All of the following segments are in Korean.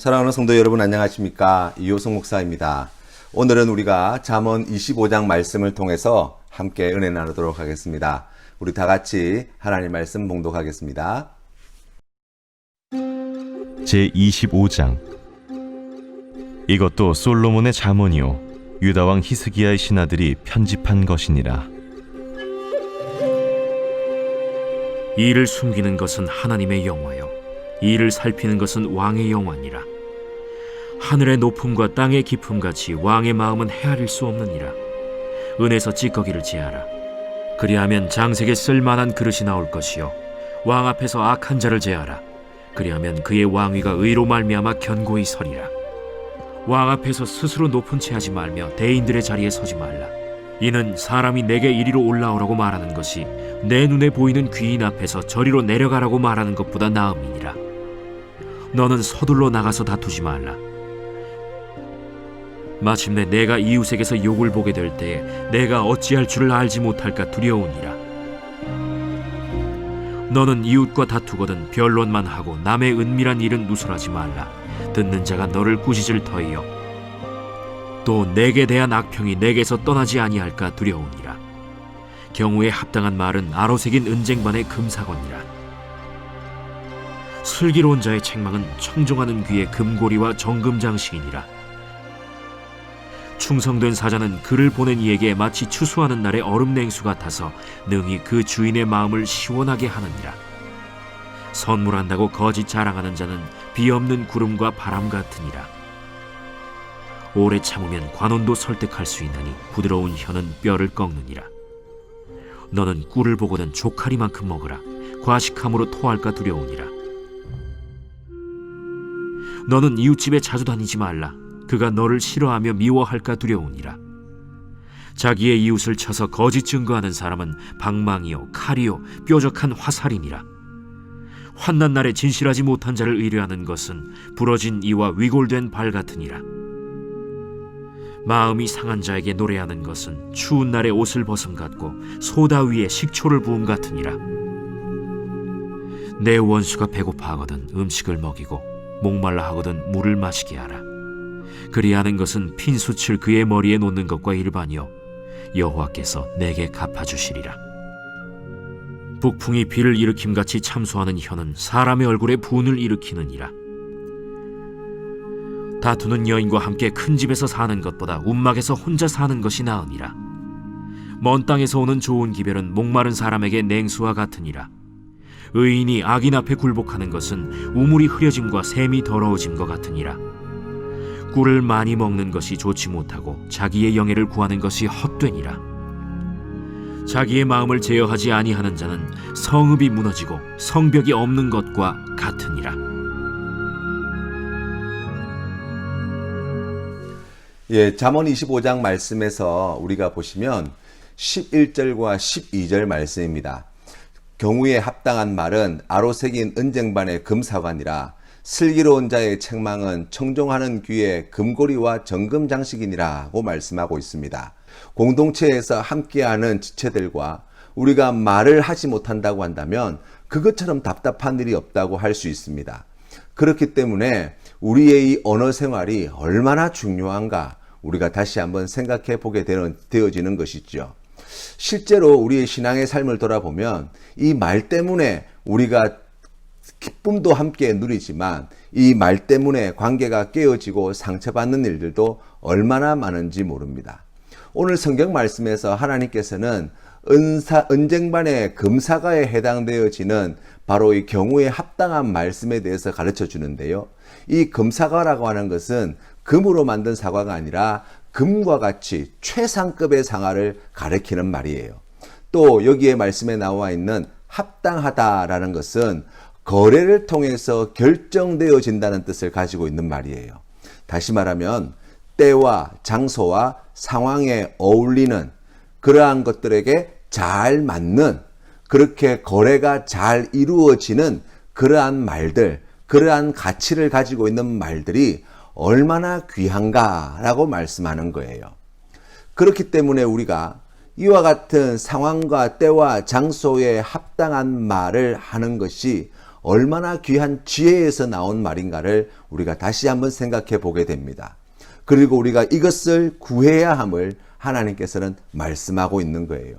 사랑하는 성도 여러분 안녕하십니까? 이효성 목사입니다. 오늘은 우리가 잠언 25장 말씀을 통해서 함께 은혜 나누도록 하겠습니다. 우리 다 같이 하나님 말씀 봉독하겠습니다. 제25장 이것도 솔로몬의 잠언이요 유다왕 히스기야의 신하들이 편집한 것이니라. 이를 숨기는 것은 하나님의 영화요 이를 살피는 것은 왕의 영화니라. 하늘의 높음과 땅의 깊음같이 왕의 마음은 헤아릴 수 없느니라. 은에서 찌꺼기를 제하라. 그리하면 장색에 쓸만한 그릇이 나올 것이요 왕 앞에서 악한 자를 제하라. 그리하면 그의 왕위가 의로 말미암아 견고히 서리라. 왕 앞에서 스스로 높은 채 하지 말며 대인들의 자리에 서지 말라. 이는 사람이 내게 이리로 올라오라고 말하는 것이 내 눈에 보이는 귀인 앞에서 저리로 내려가라고 말하는 것보다 나음이니라. 너는 서둘러 나가서 다투지 말라. 마침내 내가 이웃에게서 욕을 보게 될 때에 내가 어찌할 줄을 알지 못할까 두려우니라. 너는 이웃과 다투거든 변론만 하고 남의 은밀한 일은 누설하지 말라. 듣는 자가 너를 꾸짖을 터이요 또 내게 대한 악평이 내게서 떠나지 아니할까 두려우니라. 경우에 합당한 말은 아로새긴 은쟁반의 금사건이라. 슬기로운 자의 책망은 청종하는 귀의 금고리와 정금장식이니라. 충성된 사자는 그를 보낸 이에게 마치 추수하는 날의 얼음 냉수 같아서 능히 그 주인의 마음을 시원하게 하느니라. 선물한다고 거짓 자랑하는 자는 비 없는 구름과 바람 같으니라. 오래 참으면 관원도 설득할 수 있나니 부드러운 혀는 뼈를 꺾느니라. 너는 꿀을 보고는 조카리만큼 먹으라. 과식함으로 토할까 두려우니라. 너는 이웃집에 자주 다니지 말라. 그가 너를 싫어하며 미워할까 두려우니라. 자기의 이웃을 쳐서 거짓 증거하는 사람은 방망이요 칼이요 뾰족한 화살이니라. 환난 날에 진실하지 못한 자를 의뢰하는 것은 부러진 이와 위골된 발 같으니라. 마음이 상한 자에게 노래하는 것은 추운 날에 옷을 벗음 같고 소다 위에 식초를 부음 같으니라. 내 원수가 배고파하거든 음식을 먹이고 목말라 하거든 물을 마시게 하라. 그리하는 것은 핀숯을 그의 머리에 놓는 것과 일반이요 여호와께서 내게 갚아주시리라. 북풍이 비를 일으킴같이 참소하는 혀는 사람의 얼굴에 분을 일으키느니라. 다투는 여인과 함께 큰 집에서 사는 것보다 움막에서 혼자 사는 것이 나으니라. 먼 땅에서 오는 좋은 기별은 목마른 사람에게 냉수와 같으니라. 의인이 악인 앞에 굴복하는 것은 우물이 흐려짐과 샘이 더러워짐과 같으니라. 꿀을 많이 먹는 것이 좋지 못하고 자기의 영예를 구하는 것이 헛되니라. 자기의 마음을 제어하지 아니하는 자는 성읍이 무너지고 성벽이 없는 것과 같으니라. 잠언 25장 말씀에서 우리가 보시면 11절과 12절 말씀입니다. 경우에 합당한 말은 아로새긴 은쟁반의 금사관이라. 슬기로운 자의 책망은 청종하는 귀의 금고리와 정금장식이니라고 말씀하고 있습니다. 공동체에서 함께하는 지체들과 우리가 말을 하지 못한다고 한다면 그것처럼 답답한 일이 없다고 할 수 있습니다. 그렇기 때문에 우리의 이 언어 생활이 얼마나 중요한가 우리가 다시 한번 생각해 보게 되어지는 것이죠. 실제로 우리의 신앙의 삶을 돌아보면 이 말 때문에 우리가 기쁨도 함께 누리지만 이 말 때문에 관계가 깨어지고 상처받는 일들도 얼마나 많은지 모릅니다. 오늘 성경 말씀에서 하나님께서는 은쟁반의 금사가에 해당되어지는 바로 이 경우에 합당한 말씀에 대해서 가르쳐 주는데요. 이 금사과라고 하는 것은 금으로 만든 사과가 아니라 금과 같이 최상급의 상아를 가리키는 말이에요. 또 여기에 말씀에 나와 있는 합당하다라는 것은 거래를 통해서 결정되어진다는 뜻을 가지고 있는 말이에요. 다시 말하면 때와 장소와 상황에 어울리는 그러한 것들에게 잘 맞는 그렇게 거래가 잘 이루어지는 그러한 말들, 그러한 가치를 가지고 있는 말들이 얼마나 귀한가라고 말씀하는 거예요. 그렇기 때문에 우리가 이와 같은 상황과 때와 장소에 합당한 말을 하는 것이 얼마나 귀한 지혜에서 나온 말인가를 우리가 다시 한번 생각해 보게 됩니다. 그리고 우리가 이것을 구해야 함을 하나님께서는 말씀하고 있는 거예요.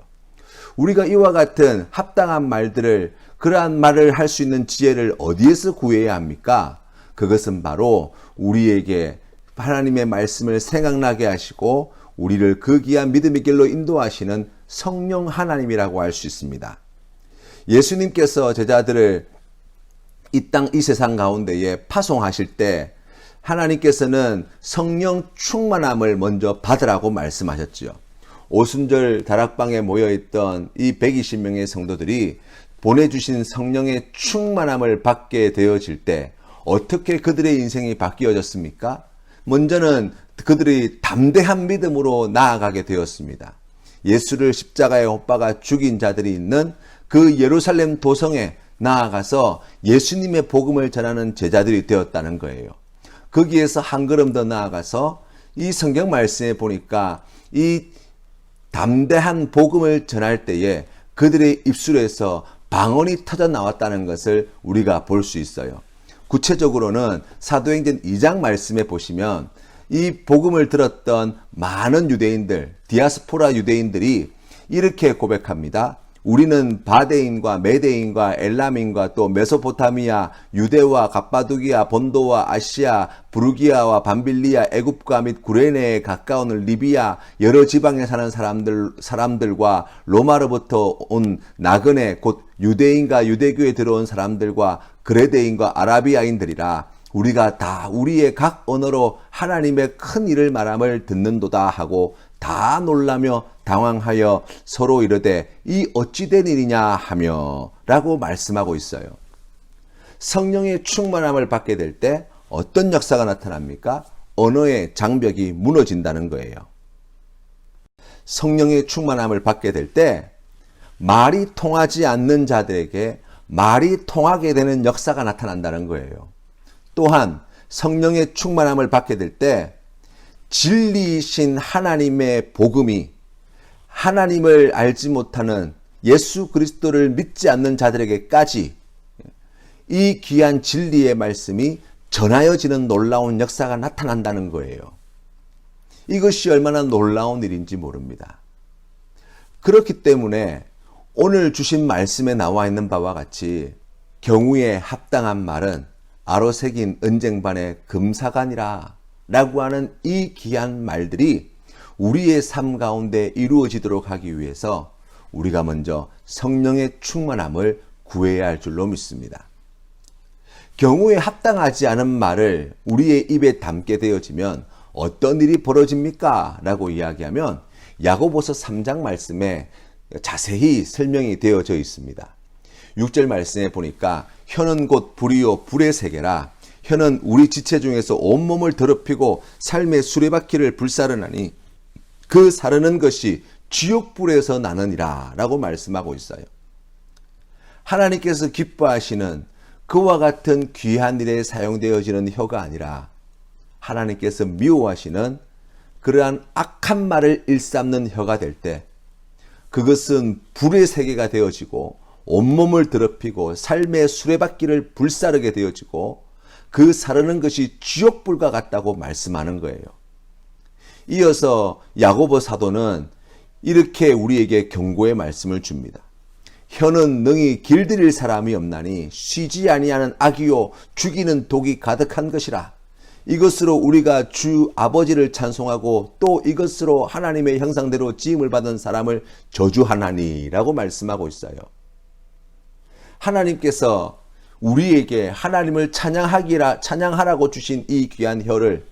우리가 이와 같은 합당한 말들을, 그러한 말을 할 수 있는 지혜를 어디에서 구해야 합니까? 그것은 바로 우리에게 하나님의 말씀을 생각나게 하시고 우리를 그 귀한 믿음의 길로 인도하시는 성령 하나님이라고 할 수 있습니다. 예수님께서 제자들을 이 땅, 이 세상 가운데에 파송하실 때 하나님께서는 성령 충만함을 먼저 받으라고 말씀하셨지요. 오순절 다락방에 모여있던 이 120명의 성도들이 보내주신 성령의 충만함을 받게 되어질 때 어떻게 그들의 인생이 바뀌어졌습니까? 먼저는 그들이 담대한 믿음으로 나아가게 되었습니다. 예수를 십자가에 못 박아 죽인 자들이 있는 그 예루살렘 도성에 나아가서 예수님의 복음을 전하는 제자들이 되었다는 거예요. 거기에서 한 걸음 더 나아가서 이 성경 말씀에 보니까 이 담대한 복음을 전할 때에 그들의 입술에서 방언이 터져 나왔다는 것을 우리가 볼 수 있어요. 구체적으로는 사도행전 2장 말씀에 보시면 이 복음을 들었던 많은 유대인들, 디아스포라 유대인들이 이렇게 고백합니다. 우리는 바데인과 메데인과 엘람인과 또 메소포타미아, 유대와 갑바두기아, 본도와 아시아, 부르기아와 밤빌리아, 애굽과 및 구레네에 가까운 리비아 여러 지방에 사는 사람들과 로마로부터 온 나그네 곧 유대인과 유대교에 들어온 사람들과 그레데인과 아라비아인들이라 우리가 다 우리의 각 언어로 하나님의 큰 일을 말함을 듣는도다 하고 다 놀라며 당황하여 서로 이르되 이 어찌 된 일이냐 하며 라고 말씀하고 있어요. 성령의 충만함을 받게 될 때 어떤 역사가 나타납니까? 언어의 장벽이 무너진다는 거예요. 성령의 충만함을 받게 될 때 말이 통하지 않는 자들에게 말이 통하게 되는 역사가 나타난다는 거예요. 또한 성령의 충만함을 받게 될 때 진리이신 하나님의 복음이 하나님을 알지 못하는 예수 그리스도를 믿지 않는 자들에게까지 이 귀한 진리의 말씀이 전하여지는 놀라운 역사가 나타난다는 거예요. 이것이 얼마나 놀라운 일인지 모릅니다. 그렇기 때문에 오늘 주신 말씀에 나와 있는 바와 같이 경우에 합당한 말은 아로새긴 은쟁반의 금사간이라 라고 하는 이 귀한 말들이 우리의 삶 가운데 이루어지도록 하기 위해서 우리가 먼저 성령의 충만함을 구해야 할 줄로 믿습니다. 경우에 합당하지 않은 말을 우리의 입에 담게 되어지면 어떤 일이 벌어집니까? 라고 이야기하면 야고보서 3장 말씀에 자세히 설명이 되어져 있습니다. 6절 말씀에 보니까 혀는 곧 불이요 불의 세계라 혀는 우리 지체 중에서 온몸을 더럽히고 삶의 수레바퀴를 불사르나니 그 사르는 것이 지옥불에서 나느니라 라고 말씀하고 있어요. 하나님께서 기뻐하시는 그와 같은 귀한 일에 사용되어지는 혀가 아니라 하나님께서 미워하시는 그러한 악한 말을 일삼는 혀가 될 때 그것은 불의 세계가 되어지고 온몸을 더럽히고 삶의 수레바퀴를 불사르게 되어지고 그 사르는 것이 지옥불과 같다고 말씀하는 거예요. 이어서 야고보 사도는 이렇게 우리에게 경고의 말씀을 줍니다. 혀는 능히 길들일 사람이 없나니 쉬지 아니하는 악이요 죽이는 독이 가득한 것이라. 이것으로 우리가 주 아버지를 찬송하고 또 이것으로 하나님의 형상대로 지음을 받은 사람을 저주하나니 라고 말씀하고 있어요. 하나님께서 우리에게 하나님을 찬양하라고 주신 이 귀한 혀를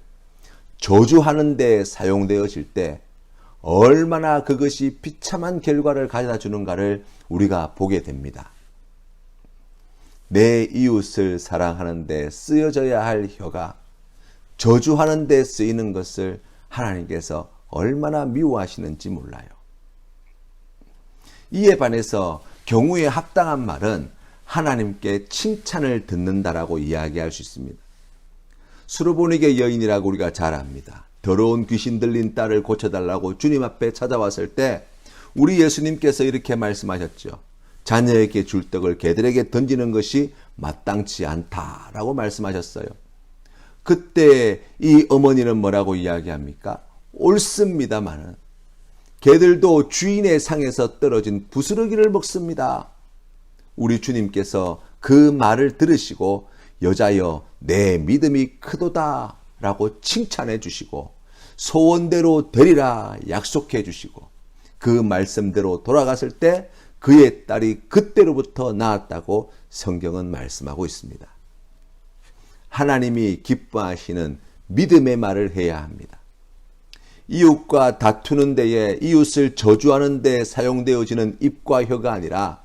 저주하는 데 사용되어질 때 얼마나 그것이 비참한 결과를 가져다 주는가를 우리가 보게 됩니다. 내 이웃을 사랑하는 데 쓰여져야 할 혀가 저주하는 데 쓰이는 것을 하나님께서 얼마나 미워하시는지 몰라요. 이에 반해서 경우에 합당한 말은 하나님께 칭찬을 듣는다라고 이야기할 수 있습니다. 수르보니게 여인이라고 우리가 잘 압니다. 더러운 귀신 들린 딸을 고쳐달라고 주님 앞에 찾아왔을 때 우리 예수님께서 이렇게 말씀하셨죠. 자녀에게 줄 떡을 개들에게 던지는 것이 마땅치 않다라고 말씀하셨어요. 그때 이 어머니는 뭐라고 이야기합니까? 옳습니다마는 개들도 주인의 상에서 떨어진 부스러기를 먹습니다. 우리 주님께서 그 말을 들으시고 여자여 내 믿음이 크도다 라고 칭찬해 주시고 소원대로 되리라 약속해 주시고 그 말씀대로 돌아갔을 때 그의 딸이 그때로부터 나았다고 성경은 말씀하고 있습니다. 하나님이 기뻐하시는 믿음의 말을 해야 합니다. 이웃과 다투는 데에 이웃을 저주하는 데 사용되어지는 입과 혀가 아니라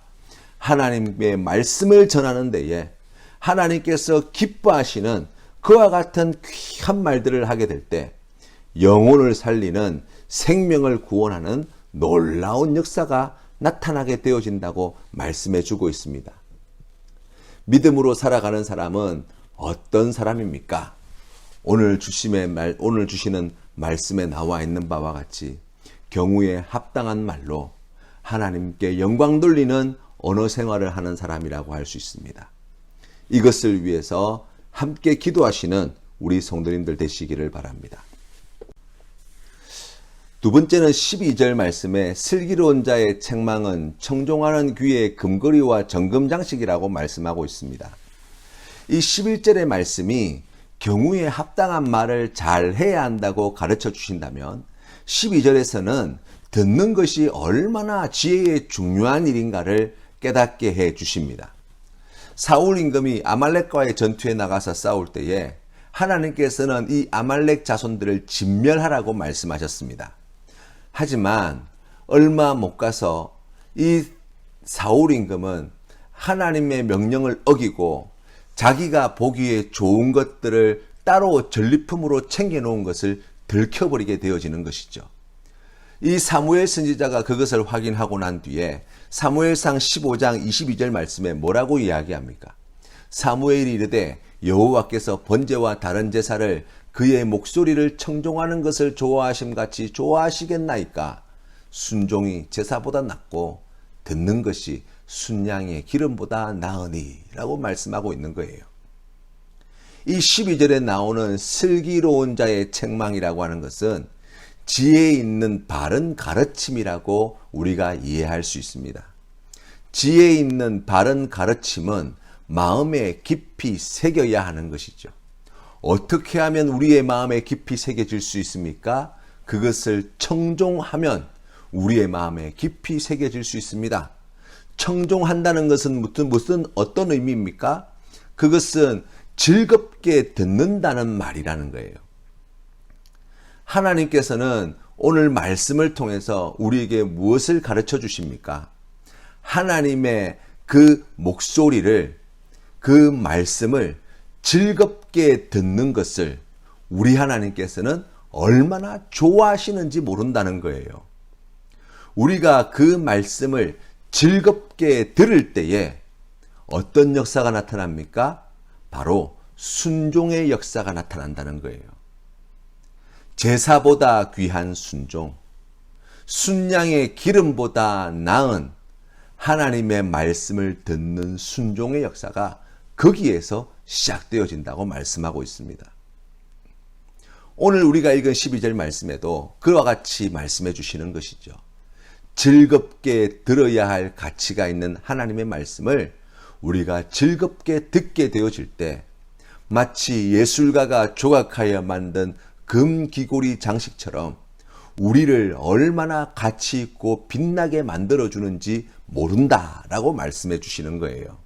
하나님의 말씀을 전하는 데에 하나님께서 기뻐하시는 그와 같은 귀한 말들을 하게 될 때 영혼을 살리는 생명을 구원하는 놀라운 역사가 나타나게 되어진다고 말씀해 주고 있습니다. 믿음으로 살아가는 사람은 어떤 사람입니까? 오늘 주시는 말씀에 나와 있는 바와 같이 경우에 합당한 말로 하나님께 영광 돌리는 언어 생활을 하는 사람이라고 할 수 있습니다. 이것을 위해서 함께 기도하시는 우리 성도님들 되시기를 바랍니다. 두 번째는 12절 말씀에 슬기로운 자의 책망은 청종하는 귀의 금거리와 정금장식이라고 말씀하고 있습니다. 이 11절의 말씀이 경우에 합당한 말을 잘 해야 한다고 가르쳐 주신다면 12절에서는 듣는 것이 얼마나 지혜의 중요한 일인가를 깨닫게 해 주십니다. 사울 임금이 아말렉과의 전투에 나가서 싸울 때에 하나님께서는 이 아말렉 자손들을 진멸하라고 말씀하셨습니다. 하지만 얼마 못 가서 이 사울 임금은 하나님의 명령을 어기고 자기가 보기에 좋은 것들을 따로 전리품으로 챙겨놓은 것을 들켜버리게 되어지는 것이죠. 이 사무엘 선지자가 그것을 확인하고 난 뒤에 사무엘상 15장 22절 말씀에 뭐라고 이야기합니까? 사무엘이 이르되 여호와께서 번제와 다른 제사를 그의 목소리를 청종하는 것을 좋아하심같이 좋아하시겠나이까? 순종이 제사보다 낫고 듣는 것이 순양의 기름보다 나으니 라고 말씀하고 있는 거예요. 이 12절에 나오는 슬기로운 자의 책망이라고 하는 것은 지혜 있는 바른 가르침이라고 우리가 이해할 수 있습니다. 지혜 있는 바른 가르침은 마음에 깊이 새겨야 하는 것이죠. 어떻게 하면 우리의 마음에 깊이 새겨질 수 있습니까? 그것을 청종하면 우리의 마음에 깊이 새겨질 수 있습니다. 청종한다는 것은 무슨 어떤 의미입니까? 그것은 즐겁게 듣는다는 말이라는 거예요. 하나님께서는 오늘 말씀을 통해서 우리에게 무엇을 가르쳐 주십니까? 하나님의 그 목소리를, 그 말씀을 즐겁게 듣는 것을 우리 하나님께서는 얼마나 좋아하시는지 모른다는 거예요. 우리가 그 말씀을 즐겁게 들을 때에 어떤 역사가 나타납니까? 바로 순종의 역사가 나타난다는 거예요. 제사보다 귀한 순종, 순양의 기름보다 나은 하나님의 말씀을 듣는 순종의 역사가 거기에서 시작되어진다고 말씀하고 있습니다. 오늘 우리가 읽은 12절 말씀에도 그와 같이 말씀해 주시는 것이죠. 즐겁게 들어야 할 가치가 있는 하나님의 말씀을 우리가 즐겁게 듣게 되어질 때 마치 예술가가 조각하여 만든 금기고리 장식처럼 우리를 얼마나 가치 있고 빛나게 만들어주는지 모른다라고 말씀해 주시는 거예요.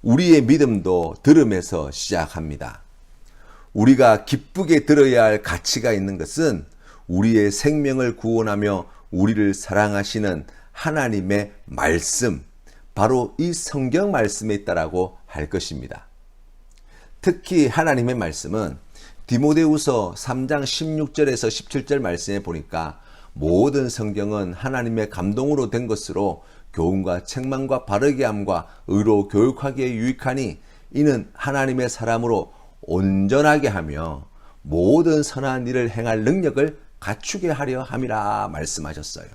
우리의 믿음도 들음에서 시작합니다. 우리가 기쁘게 들어야 할 가치가 있는 것은 우리의 생명을 구원하며 우리를 사랑하시는 하나님의 말씀, 바로 이 성경 말씀에 있다라고 할 것입니다. 특히 하나님의 말씀은 디모데후서 3장 16절에서 17절 말씀에 보니까 모든 성경은 하나님의 감동으로 된 것으로 교훈과 책망과 바르게 함과 의로 교육하기에 유익하니 이는 하나님의 사람으로 온전하게 하며 모든 선한 일을 행할 능력을 갖추게 하려 함이라 말씀하셨어요.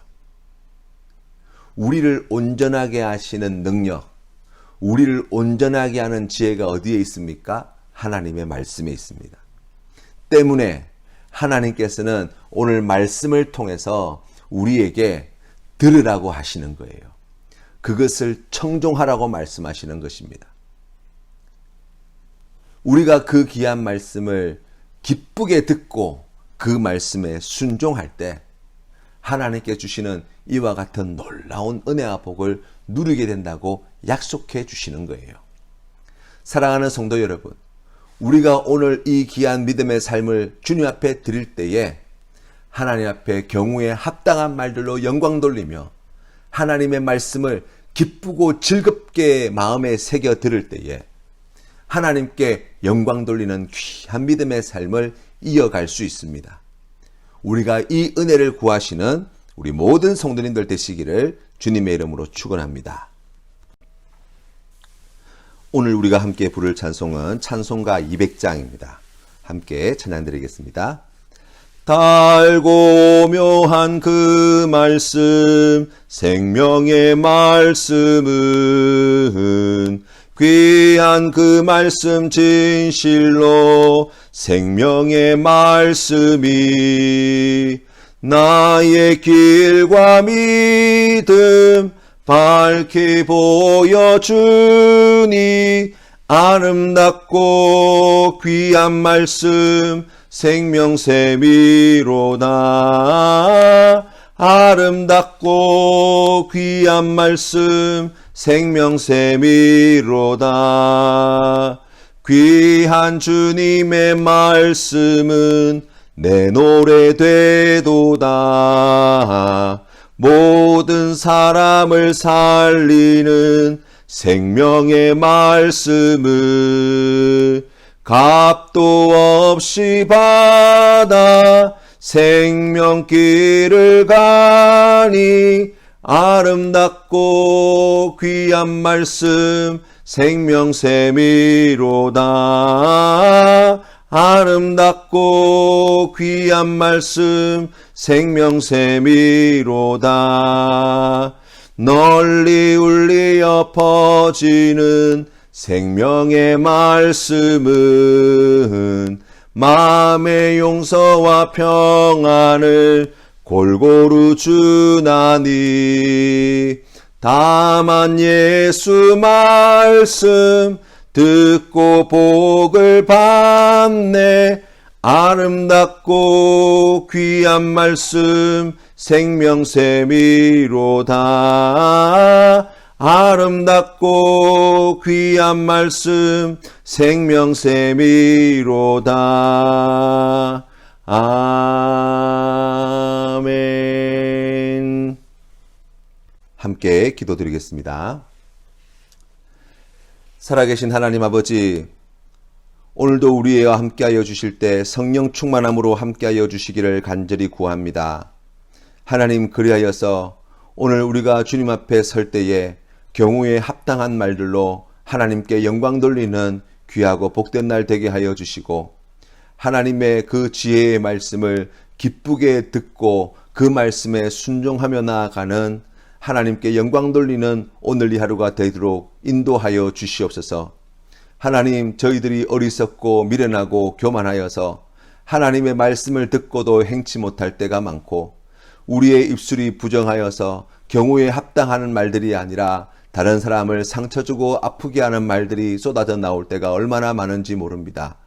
우리를 온전하게 하시는 능력, 우리를 온전하게 하는 지혜가 어디에 있습니까? 하나님의 말씀에 있습니다. 때문에 하나님께서는 오늘 말씀을 통해서 우리에게 들으라고 하시는 거예요. 그것을 청종하라고 말씀하시는 것입니다. 우리가 그 귀한 말씀을 기쁘게 듣고 그 말씀에 순종할 때 하나님께 주시는 이와 같은 놀라운 은혜와 복을 누리게 된다고 약속해 주시는 거예요. 사랑하는 성도 여러분, 우리가 오늘 이 귀한 믿음의 삶을 주님 앞에 드릴 때에 하나님 앞에 경우에 합당한 말들로 영광 돌리며 하나님의 말씀을 기쁘고 즐겁게 마음에 새겨 들을 때에 하나님께 영광 돌리는 귀한 믿음의 삶을 이어갈 수 있습니다. 우리가 이 은혜를 구하시는 우리 모든 성도님들 되시기를 주님의 이름으로 축원합니다. 오늘 우리가 함께 부를 찬송은 찬송가 200장입니다. 함께 찬양드리겠습니다. 달고 묘한 그 말씀, 생명의 말씀은 귀한 그 말씀 진실로 생명의 말씀이 나의 길과 믿음 밝히 보여주니 아름답고 귀한 말씀 생명샘이로다. 아름답고 귀한 말씀 생명샘이로다. 귀한 주님의 말씀은 내 노래 되도다. 모든 사람을 살리는 생명의 말씀을 값도 없이 받아 생명길을 가니 아름답고 귀한 말씀 생명샘이로다. 아름답고 귀한 말씀 생명샘이로다. 널리 울리어 퍼지는 생명의 말씀은 마음의 용서와 평안을 골고루 주나니 다만 예수 말씀 듣고 복을 받네. 아름답고 귀한 말씀 생명샘이로다. 아름답고 귀한 말씀 생명샘이로다. 아멘. 함께 기도드리겠습니다. 살아계신 하나님 아버지, 오늘도 우리와 함께하여 주실 때 성령 충만함으로 함께하여 주시기를 간절히 구합니다. 하나님, 그리하여서 오늘 우리가 주님 앞에 설 때에 경우에 합당한 말들로 하나님께 영광 돌리는 귀하고 복된 날 되게 하여 주시고, 하나님의 그 지혜의 말씀을 기쁘게 듣고 그 말씀에 순종하며 나아가는 하나님께 영광 돌리는 오늘 이 하루가 되도록 인도하여 주시옵소서. 하나님, 저희들이 어리석고 미련하고 교만하여서 하나님의 말씀을 듣고도 행치 못할 때가 많고, 우리의 입술이 부정하여서 경우에 합당하는 말들이 아니라 다른 사람을 상처 주고 아프게 하는 말들이 쏟아져 나올 때가 얼마나 많은지 모릅니다.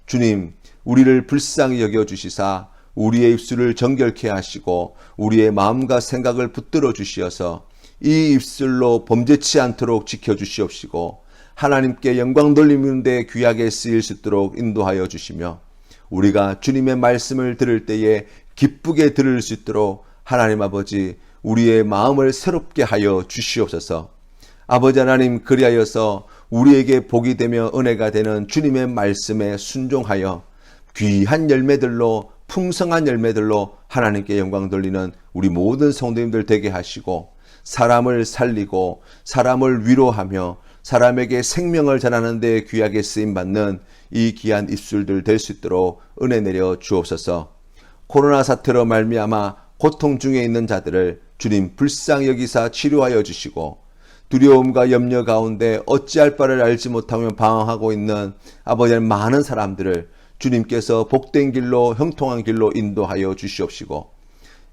주님, 우리를 불쌍히 여겨주시사 우리의 입술을 정결케 하시고 우리의 마음과 생각을 붙들어 주시어서 이 입술로 범죄치 않도록 지켜주시옵시고 하나님께 영광 돌리는 데 귀하게 쓰일 수 있도록 인도하여 주시며, 우리가 주님의 말씀을 들을 때에 기쁘게 들을 수 있도록 하나님 아버지 우리의 마음을 새롭게 하여 주시옵소서. 아버지 하나님, 그리하여서 우리에게 복이 되며 은혜가 되는 주님의 말씀에 순종하여 귀한 열매들로, 풍성한 열매들로 하나님께 영광 돌리는 우리 모든 성도님들 되게 하시고, 사람을 살리고 사람을 위로하며 사람에게 생명을 전하는 데 귀하게 쓰임받는 이 귀한 입술들 될 수 있도록 은혜 내려 주옵소서. 코로나 사태로 말미암아 고통 중에 있는 자들을 주님 불쌍히 여기사 치료하여 주시고, 두려움과 염려 가운데 어찌할 바를 알지 못하며 방황하고 있는 아버지 하나님 많은 사람들을 주님께서 복된 길로 형통한 길로 인도하여 주시옵시고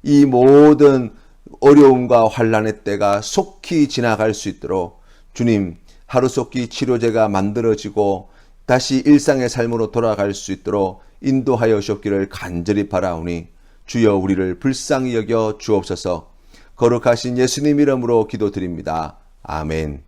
이 모든 어려움과 환난의 때가 속히 지나갈 수 있도록 주님 하루속히 치료제가 만들어지고 다시 일상의 삶으로 돌아갈 수 있도록 인도하여 주옵기를 간절히 바라오니 주여 우리를 불쌍히 여겨 주옵소서. 거룩하신 예수님 이름으로 기도드립니다. 아멘.